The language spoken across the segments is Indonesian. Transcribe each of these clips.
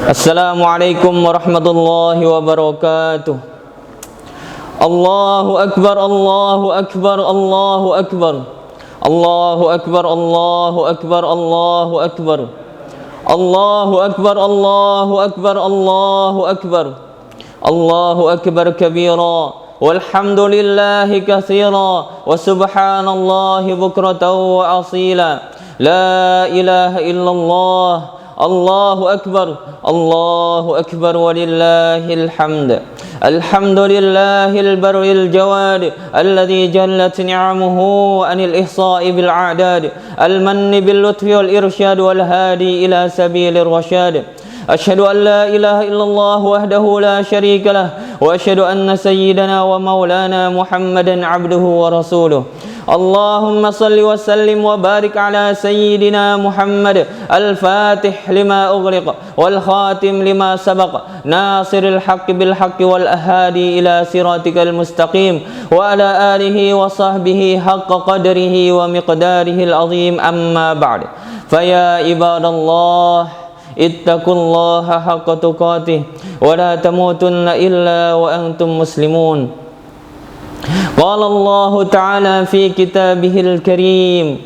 Assalamualaikum warahmatullahi wabarakatuh. Allahu akbar, Allahu akbar, Allahu akbar. Allahu akbar, Allahu akbar, Allahu akbar. Allahu akbar, Allahu akbar, Allahu akbar. Allahu akbar kabira walhamdulillahi katsira wa subhanallahi bukratan wa asila. La ilaha illallah. Allahu akbar, Allahu akbar walillahil hamd. Alhamdulillahil barril jawad alladzi jallat ni'amuhu anil ihsa'i bil a'dad al-manni bil lutfi wal irsyad wal hadi ila sabilir rasyad. Asyhadu an la ilaha illallah wahdahu la syarika lah wa asyhadu anna sayyidana wa maulana Muhammadan abduhu wa rasuluh. Allahumma salli wa sallim wa barik ala sayyidina Muhammad al-fatih lima ughliq wal khatim lima sabaq nasiril haqqi bil haqqi wal ahadi ila siratikal mustaqim wa ala alihi wa sahbihi haqqa qadrihi wa miqdarihi al-azim amma ba'd. Faya ibadallah ittaqullaha haqqa tuqatih wa la tamutunna illa wa antum muslimun. Qala Allah Ta'ala fi kitabihil karim,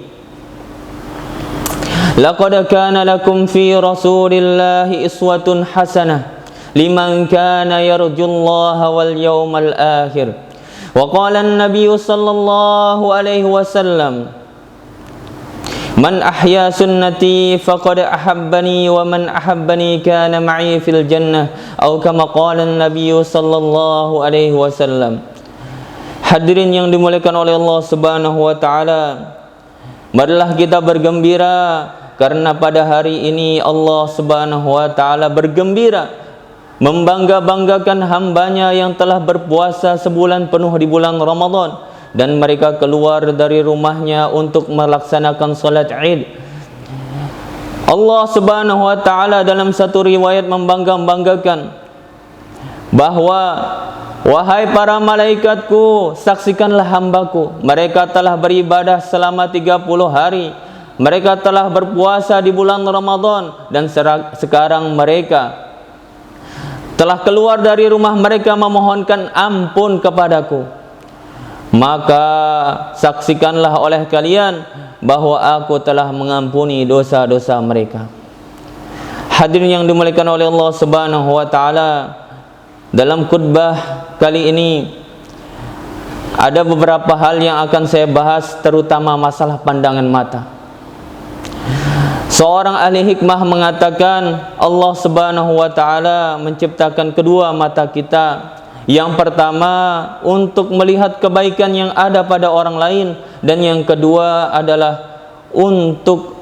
laqad kana lakum fi rasulillahi iswatun hasanah liman kana yarjullaha wal yawmal akhir. Wa qala an-nabiy sallallahu alaihi wasallam, man ahya sunnati faqad ahabbani wa man ahabbani kana ma'i fil jannah, atau kama qala an-nabiy sallallahu alaihi wasallam. Hadirin yang dimuliakan oleh Allah Subhanahu wa taala, marilah kita bergembira karena pada hari ini Allah Subhanahu wa taala bergembira membangga-banggakan hambanya yang telah berpuasa sebulan penuh di bulan Ramadan dan mereka keluar dari rumahnya untuk melaksanakan salat Id. Allah Subhanahu wa taala dalam satu riwayat membangga-banggakan bahwa wahai para malaikatku, saksikanlah hambaku, mereka telah beribadah selama 30 hari, mereka telah berpuasa di bulan Ramadan, dan sekarang mereka telah keluar dari rumah mereka memohonkan ampun kepadaku. Maka saksikanlah oleh kalian bahwa aku telah mengampuni dosa-dosa mereka. Hadirin yang dimuliakan oleh Allah Subhanahu wa taala, dalam khutbah kali ini ada beberapa hal yang akan saya bahas, terutama masalah pandangan mata. Seorang ahli hikmah mengatakan Allah Subhanahu wa taala menciptakan kedua mata kita. Yang pertama untuk melihat kebaikan yang ada pada orang lain, dan yang kedua adalah untuk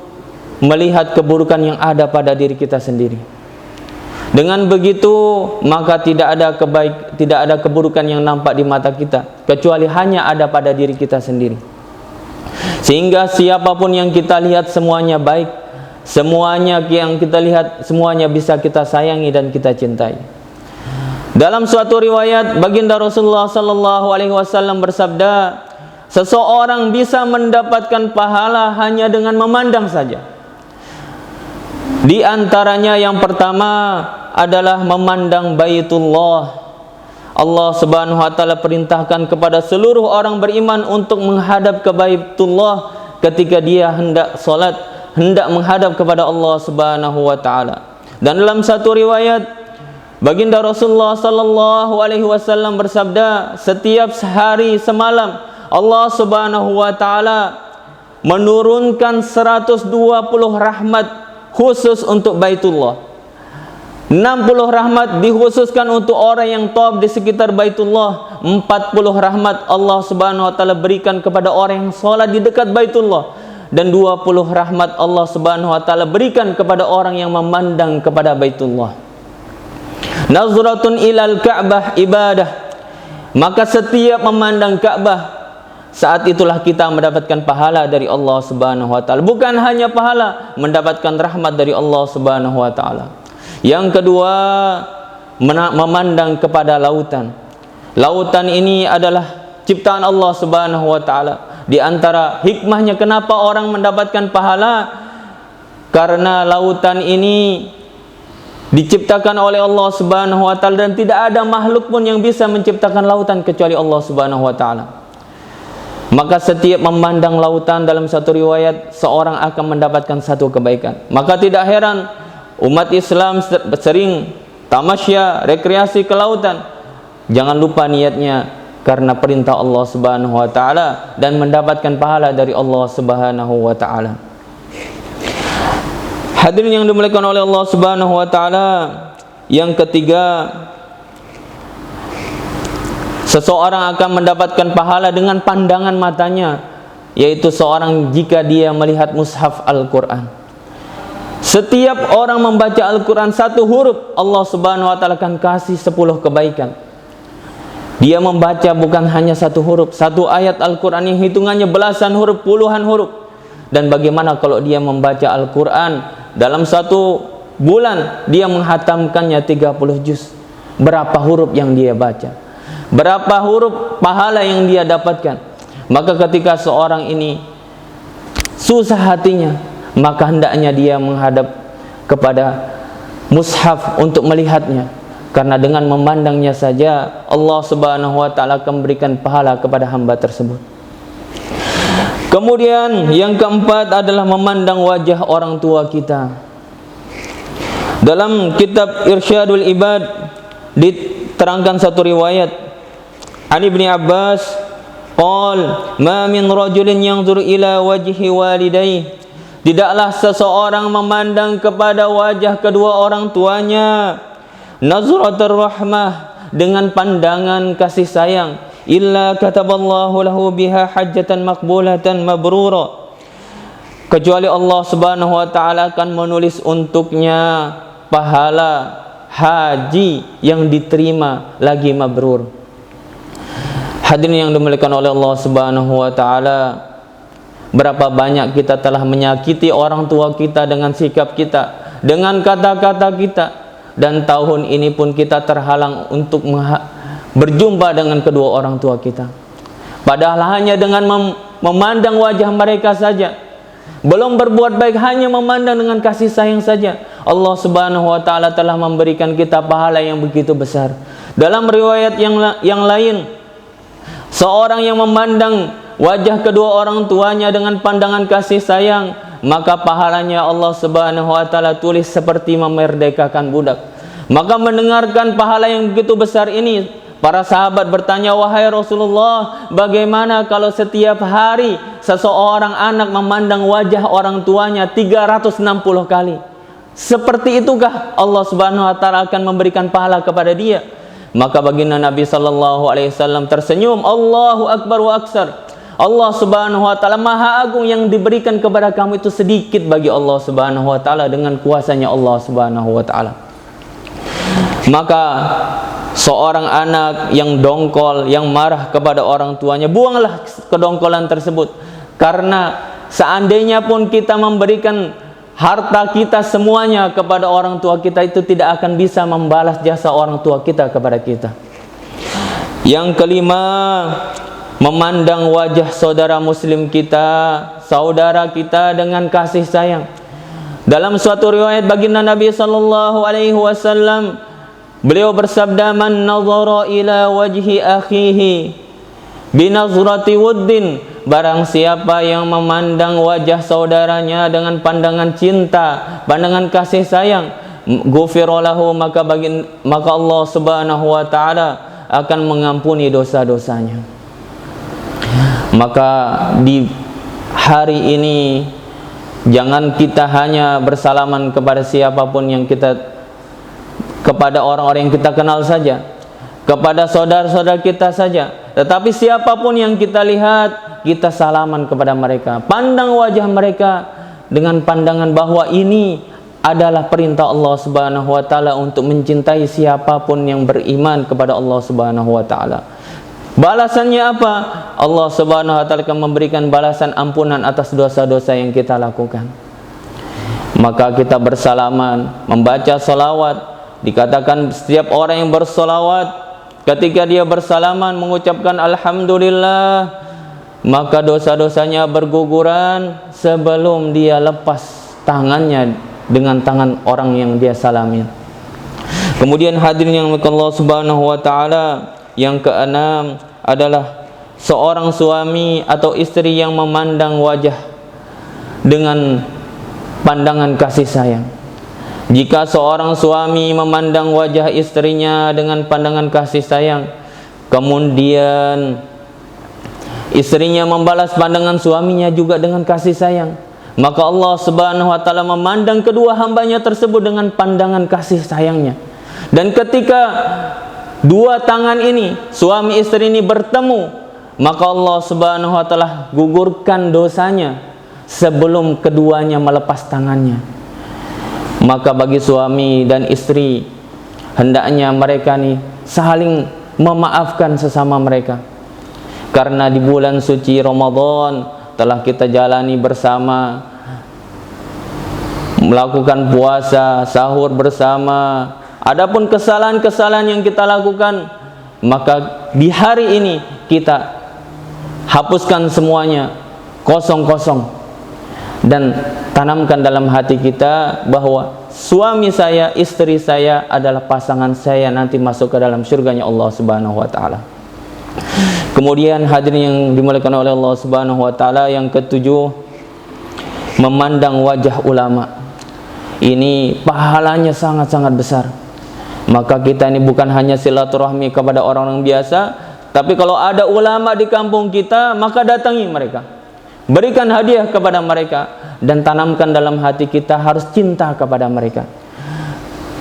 melihat keburukan yang ada pada diri kita sendiri. Dengan begitu maka tidak ada keburukan yang nampak di mata kita, kecuali hanya ada pada diri kita sendiri. Sehingga siapapun yang kita lihat semuanya baik, semuanya yang kita lihat semuanya bisa kita sayangi dan kita cintai. Dalam suatu riwayat baginda Rasulullah sallallahu alaihi wasallam bersabda, seseorang bisa mendapatkan pahala hanya dengan memandang saja. Di antaranya yang pertama adalah memandang Baitullah. Allah Subhanahu wa taala perintahkan kepada seluruh orang beriman untuk menghadap ke Baitullah ketika dia hendak salat, hendak menghadap kepada Allah Subhanahu wa taala. Dan dalam satu riwayat baginda Rasulullah sallallahu alaihi wasallam bersabda, setiap sehari semalam Allah Subhanahu wa taala menurunkan 120 rahmat khusus untuk Baitullah. 60 rahmat dikhususkan untuk orang yang tawaf di sekitar Baitullah. 40 rahmat Allah Subhanahu wa taala berikan kepada orang yang salat di dekat Baitullah, dan 20 rahmat Allah Subhanahu wa taala berikan kepada orang yang memandang kepada Baitullah. Nazratun ilal Ka'bah ibadah. Maka setiap memandang Ka'bah, saat itulah kita mendapatkan pahala dari Allah Subhanahu wa taala. Bukan hanya pahala, mendapatkan rahmat dari Allah Subhanahu wa taala. Yang kedua, memandang kepada lautan. Lautan ini adalah ciptaan Allah Subhanahu wa taala. Di antara hikmahnya kenapa orang mendapatkan pahala, karena lautan ini diciptakan oleh Allah Subhanahu wa taala, dan tidak ada makhluk pun yang bisa menciptakan lautan kecuali Allah Subhanahu wa taala. Maka setiap memandang lautan, dalam satu riwayat, seorang akan mendapatkan satu kebaikan. Maka tidak heran umat Islam sering tamasya, rekreasi ke lautan. Jangan lupa niatnya karena perintah Allah Subhanahu wa taala dan mendapatkan pahala dari Allah Subhanahu wa taala. Hadirin yang dimuliakan oleh Allah Subhanahu wa taala, yang ketiga, seseorang akan mendapatkan pahala dengan pandangan matanya, yaitu seorang jika dia melihat mushaf Al-Qur'an. Setiap orang membaca Al-Qur'an satu huruf, Allah Subhanahu wa taala akan kasih 10 kebaikan. Dia membaca bukan hanya satu huruf, satu ayat Al-Qur'an yang hitungannya belasan huruf, puluhan huruf. Dan bagaimana kalau dia membaca Al-Qur'an dalam satu bulan, dia menghatamkannya 30 juz. Berapa huruf yang dia baca? Berapa huruf pahala yang dia dapatkan? Maka ketika seorang ini susah hatinya, maka hendaknya dia menghadap kepada mushaf untuk melihatnya, karena dengan memandangnya saja Allah Subhanahu wa taala akan memberikan pahala kepada hamba tersebut. Kemudian yang keempat adalah memandang wajah orang tua kita. Dalam kitab Irsyadul Ibad diterangkan satu riwayat Ali bin Abbas qol ma min rajulin yanzur ila wajhi walidayhi, tidaklah seseorang memandang kepada wajah kedua orang tuanya nazratur rahmah, dengan pandangan kasih sayang, illa kataballahu lahu biha hajjatan maqbulatan mabrura, kecuali Allah Subhanahu wa taala akan menulis untuknya pahala haji yang diterima lagi mabrur. Hadirin yang dimuliakan oleh Allah Subhanahu wa taala, berapa banyak kita telah menyakiti orang tua kita dengan sikap kita, dengan kata-kata kita, dan tahun ini pun kita terhalang untuk berjumpa dengan kedua orang tua kita. Padahal hanya dengan memandang wajah mereka saja, belum berbuat baik, hanya memandang dengan kasih sayang saja, Allah Subhanahu wa taala telah memberikan kita pahala yang begitu besar. Dalam riwayat yang lain, seorang yang memandang wajah kedua orang tuanya dengan pandangan kasih sayang, maka pahalanya Allah Subhanahu wa taala tulis seperti memerdekakan budak. Maka mendengarkan pahala yang begitu besar ini, para sahabat bertanya, wahai Rasulullah, bagaimana kalau setiap hari seseorang anak memandang wajah orang tuanya 360 kali? Seperti itukah Allah Subhanahu wa taala akan memberikan pahala kepada dia? Maka baginda Nabi sallallahu alaihi wasallam tersenyum, Allahu akbar wa aksar. Allah Subhanahu wa taala Maha Agung, yang diberikan kepada kamu itu sedikit bagi Allah Subhanahu wa taala dengan kuasanya Allah Subhanahu wa taala. Maka seorang anak yang dongkol, yang marah kepada orang tuanya, buanglah kedongkolan tersebut. Karena seandainya pun kita memberikan harta kita semuanya kepada orang tua kita, itu tidak akan bisa membalas jasa orang tua kita kepada kita. Yang kelima, memandang wajah saudara muslim kita, saudara kita dengan kasih sayang. Dalam suatu riwayat baginda Nabi sallallahu alaihi wasallam, beliau bersabda, man nazara ila wajhi akhihi binazrati wuddin, barang siapa yang memandang wajah saudaranya dengan pandangan cinta, pandangan kasih sayang, ghufira lahu, maka Allah Subhanahu wa taala akan mengampuni dosa-dosanya. Maka di hari ini jangan kita hanya bersalaman kepada siapapun yang kepada orang-orang yang kita kenal saja, kepada saudara-saudara kita saja, tetapi siapapun yang kita lihat, kita salaman kepada mereka. Pandang wajah mereka dengan pandangan bahwa ini adalah perintah Allah Subhanahu wa taala untuk mencintai siapapun yang beriman kepada Allah Subhanahu wa taala. Balasannya apa? Allah Subhanahu wa taala akan memberikan balasan ampunan atas dosa-dosa yang kita lakukan. Maka kita bersalaman, membaca salawat. Dikatakan setiap orang yang bersalawat, ketika dia bersalaman mengucapkan alhamdulillah, maka dosa-dosanya berguguran sebelum dia lepas tangannya dengan tangan orang yang dia salamin. Kemudian hadirin yang dimuliakan Allah Subhanahu wa taala, yang keenam adalah seorang suami atau istri yang memandang wajah dengan pandangan kasih sayang. Jika seorang suami memandang wajah istrinya dengan pandangan kasih sayang, kemudian istrinya membalas pandangan suaminya juga dengan kasih sayang, maka Allah Subhanahu wa taala memandang kedua hambanya tersebut dengan pandangan kasih sayangnya. Dan ketika dua tangan ini, suami istri ini bertemu, maka Allah Subhanahu wa taala gugurkan dosanya sebelum keduanya melepas tangannya. Maka bagi suami dan istri, hendaknya mereka nih saling memaafkan sesama mereka. Karena di bulan suci Ramadan telah kita jalani bersama, melakukan puasa, sahur bersama. Adapun kesalahan-kesalahan yang kita lakukan, maka di hari ini kita hapuskan semuanya, kosong-kosong, dan tanamkan dalam hati kita bahwa suami saya, istri saya adalah pasangan saya nanti masuk ke dalam surganya Allah Subhanahu wa taala. Kemudian hadirin yang dimuliakan oleh Allah Subhanahu wa taala, yang ketujuh, memandang wajah ulama. Ini pahalanya sangat-sangat besar. Maka kita ini bukan hanya silaturahmi kepada orang-orang biasa, tapi kalau ada ulama di kampung kita, maka datangi mereka, berikan hadiah kepada mereka, dan tanamkan dalam hati kita harus cinta kepada mereka.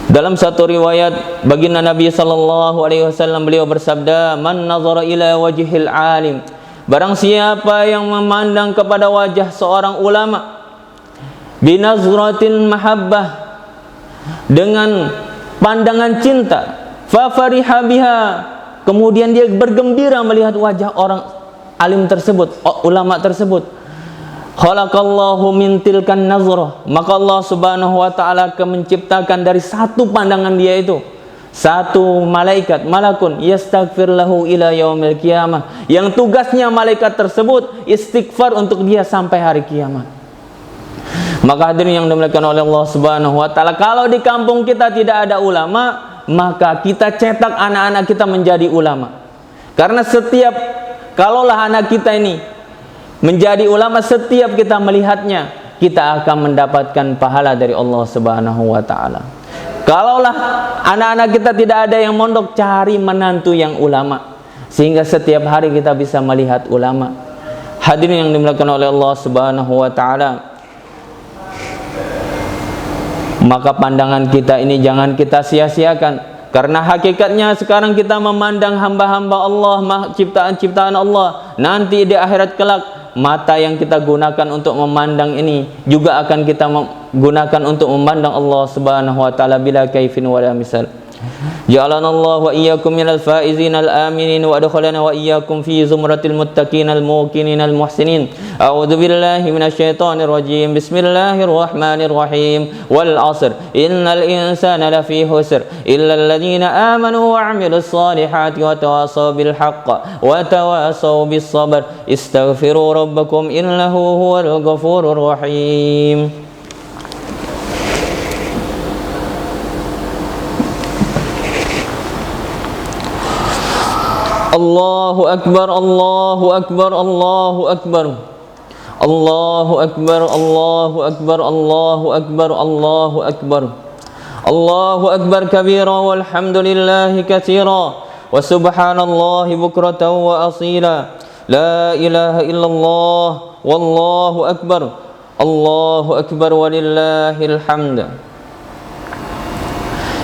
Dalam satu riwayat baginda Nabi sallallahu alaihi wasallam, beliau bersabda, "Man nazara ila wajhil alim." Barang siapa yang memandang kepada wajah seorang ulama binazratin mahabbah, dengan pandangan cinta, fa fariha biha, kemudian dia bergembira melihat wajah orang alim tersebut, ulama tersebut, khalaqallahu min tilkan nazrah, maka Allah Subhanahu wa taala akan menciptakan dari satu pandangan dia itu satu malaikat, malakun yastaghfir lahu ila yaumil qiyamah, yang tugasnya malaikat tersebut istighfar untuk dia sampai hari kiamat. Maka hadirin yang dimuliakan oleh Allah Subhanahu wa taala, kalau di kampung kita tidak ada ulama, maka kita cetak anak-anak kita menjadi ulama. Karena setiap kalaulah anak kita ini menjadi ulama, setiap kita melihatnya, kita akan mendapatkan pahala dari Allah Subhanahu wa taala. Kalaulah anak-anak kita tidak ada yang mondok, cari menantu yang ulama, sehingga setiap hari kita bisa melihat ulama. Hadirin yang dimuliakan oleh Allah Subhanahu wa taala, maka pandangan kita ini jangan kita sia-siakan. Karena hakikatnya sekarang kita memandang hamba-hamba Allah, ciptaan-ciptaan Allah. Nanti di akhirat kelak, mata yang kita gunakan untuk memandang ini juga akan kita gunakan untuk memandang Allah Subhanahu wa taala bila kaifin wala misal. Ja'alana Allah wa iyyakum minal faizin al-aminin wa adkhalana wa iyyakum fi zumratil muttaqin al-muqinin al-muhsinin. A'udzu billahi minasyaitonir rajim. Bismillahirrahmanirrahim. Wal 'ashr innal insana lafi khusr illa alladziina amanu wa 'amilus solihati wa tawassaw bil haqq wa tawassaw bis sabr. Istaghfiru rabbakum innahu huwal ghafurur rahim. Allahu akbar, Allahu akbar, Allahu akbar, Allahu akbar, Allahu akbar, Allahu akbar, Allahu akbar, Allahu akbar kabira walhamdulillahi katsira wa subhanallahi bukratan wa asila, la ilaha illallah wallahu akbar, Allahu akbar walillahil hamd.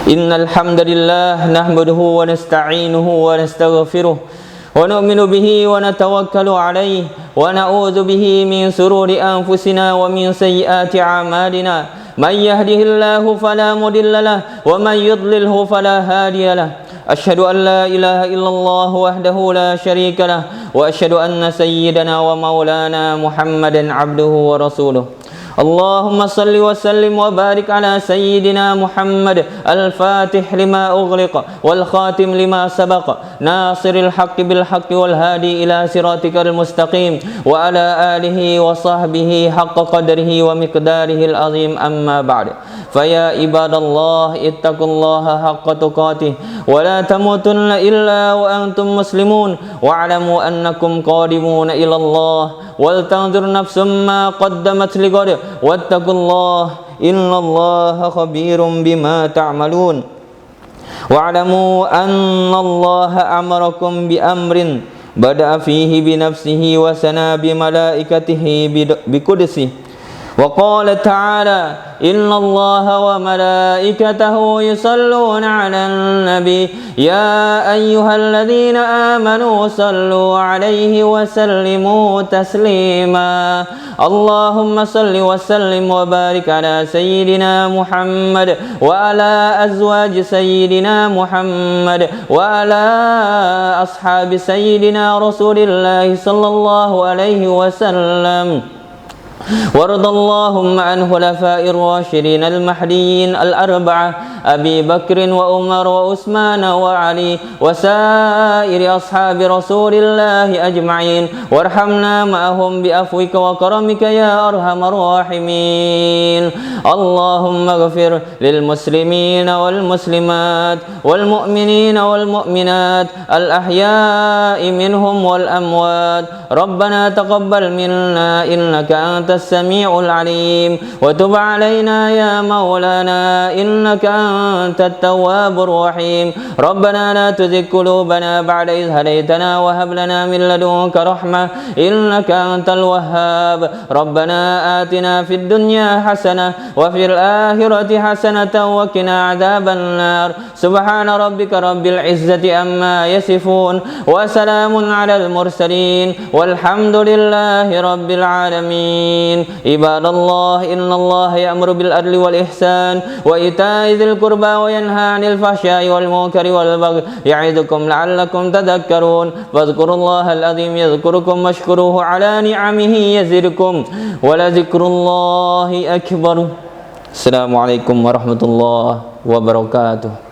Innal hamdalillah nahmaduhu wa nasta'inuhu wa nastaghfiruh wa nu'minu bihi wa natawakkalu alayhi wa na'udzu bihi min sururi anfusina wa min sayyiati a'malina. Man yahdihillahu fala mudilla lahu wa man yudlilhu fala hadiya lahu. Asyhadu an la ilaha illallah wahdahu la syarika lahu wa asyhadu anna sayyidana wa maulana Muhammadan abduhu wa rasuluh. اللهم صل وسلم وبارك على سيدنا محمد الفاتح لما أغلق والخاتم لما سبق ناصر الحق بالحق والهادي إلى صراطك المستقيم وعلى آله وصحبه حق قدره ومقداره العظيم. أما بعد، فيا عباد الله اتقوا الله حق تقاته ولا تموتن إلا وأنتم مسلمون واعلموا أنكم قادمون إلى الله ولتنظر نفس ما قدمت لغد واتقوا الله إن الله خبير بما تعملون. واعلموا أن الله أمركم بأمر بدأ فيه بنفسه وثنى بملائكته بقدسه وقال تعالى إن الله وملائكته يصلون على النبي يا أيها الذين آمنوا صلوا عليه وسلموا تسليما. اللهم صل وسلم وبارك على سيدنا محمد وعلى أزواج سيدنا محمد وعلى أصحاب سيدنا رسول الله صلى الله عليه وسلم. وارض اللهم عن خلفاء الراشدين المهديين الأربعة أبي بكر وعمر وعثمان وعلي وسائر أصحاب رسول الله أجمعين وارحمنا معهم بعفوك وكرمك يا أرحم الراحمين. اللهم اغفر للمسلمين والمسلمات والمؤمنين والمؤمنات الأحياء منهم والأموات. ربنا تقبل منا إنك أنت السميع العليم وتب علينا يا مولانا إنك أنت التواب الرحيم. ربنا لا تزغ قلوبنا بعد إذ هديتنا وهب لنا من لدنك رحمة إنك أنت الوهاب. ربنا آتنا في الدنيا حسنة وفي الآخرة حسنة وقنا عذاب النار. سبحان ربك رب العزة عما يصفون وسلام على المرسلين والحمد لله رب العالمين. عباد الله إن الله يأمر بالعدل والإحسان وإيتاء ذي القربى وينهى عن الفحشاء والمنكر والبغي يعظكم لعلكم تذكرون. فاذكروا الله العظيم يذكركم واشكروه على نعمه يزدكم ولذكر الله أكبر. السلام عليكم ورحمة الله وبركاته.